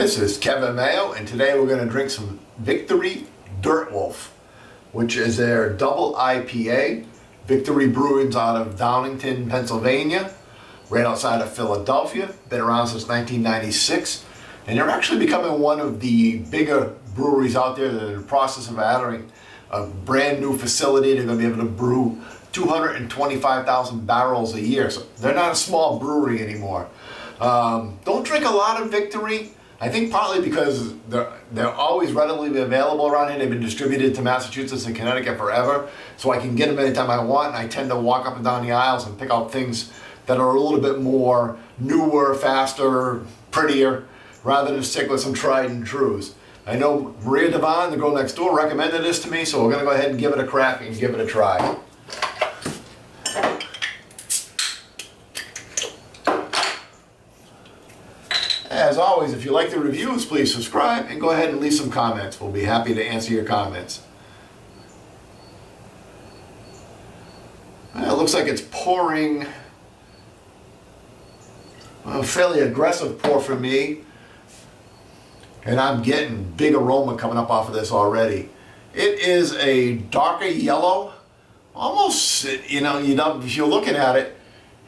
This is Kevin Mayo, and today we're going to drink some Victory Dirt Wolf, which is their double IPA. Victory Brewing's out of Downingtown, Pennsylvania, right outside of Philadelphia. Been around since 1996, and they're actually becoming one of the bigger breweries out there. They're in the process of adding a brand new facility. They're going to be able to brew 225,000 barrels a year, so they're not a small brewery anymore. Don't drink a lot of Victory. I think partly because they're always readily available around here. They've been distributed to Massachusetts and Connecticut forever, so I can get them anytime I want, and I tend to walk up and down the aisles and pick out things that are a little bit more newer, faster, prettier, rather than stick with some tried and trues. I know Maria Devon, the girl next door, recommended this to me, so we're going to go ahead and give it a crack and give it a try. As always, if you like the reviews, please subscribe and go ahead and leave some comments. We'll be happy to answer your comments. It looks like it's pouring. A fairly aggressive pour for me. And I'm getting big aroma coming up off of this already. It is a darker yellow. Almost, if you're looking at it,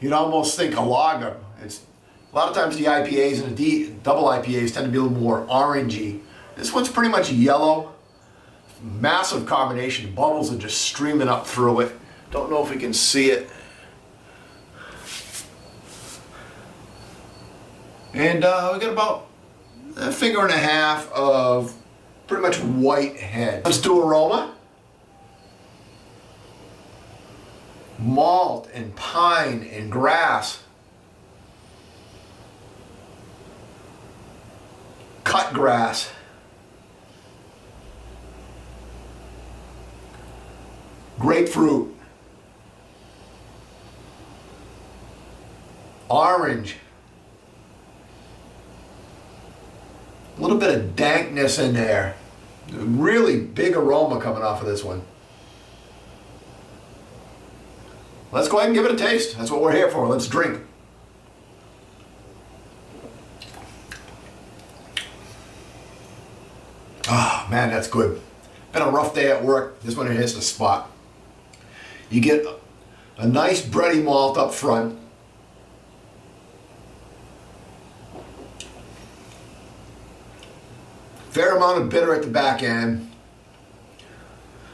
you'd almost think a lager. A lot of times the IPAs and the double IPAs tend to be a little more orangey. This one's pretty much yellow. Massive carbonation. Bubbles are just streaming up through it. Don't know if we can see it. And we got about a finger and a half of pretty much white head. Let's do aroma. Malt and pine and grass. Cut grass. Grapefruit. Orange. A little bit of dankness in there. Really big aroma coming off of this one. Let's go ahead and give it a taste. That's what we're here for. Let's drink. Oh man, that's good. Been a rough day at work. This one hits the spot. You get a nice bready malt up front. Fair amount of bitter at the back end.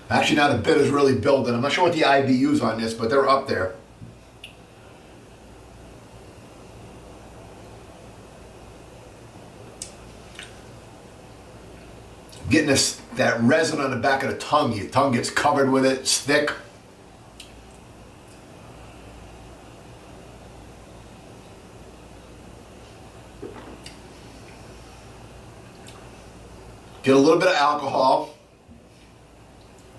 Actually, now the bitter's really building. I'm not sure what the IBUs on this, but they're up there. Getting that resin on the back of the tongue. Your tongue gets covered with it. It's thick. Get a little bit of alcohol.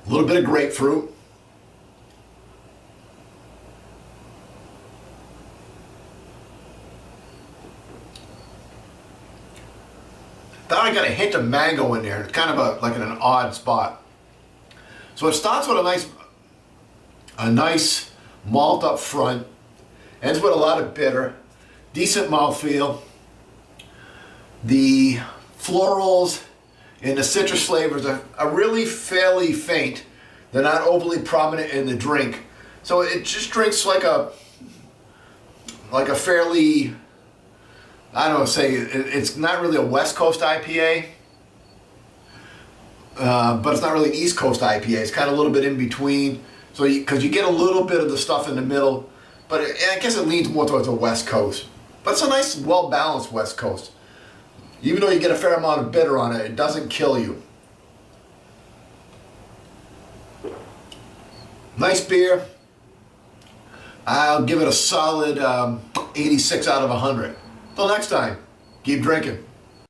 A little bit of grapefruit. Thought I got a hint of mango in there. It's kind of like in an odd spot. So it starts with a nice malt up front, ends with a lot of bitter, decent mouthfeel. The florals and the citrus flavors are really fairly faint. They're not overly prominent in the drink. So it just drinks like a fairly, I don't know, say it's not really a West Coast IPA, but it's not really an East Coast IPA. It's kind of a little bit in between. So because you get a little bit of the stuff in the middle, but I guess it leans more towards the West Coast. But it's a nice, well-balanced West Coast. Even though you get a fair amount of bitter on it, it doesn't kill you. Nice beer. I'll give it a solid 86 out of 100. Till next time, keep drinking.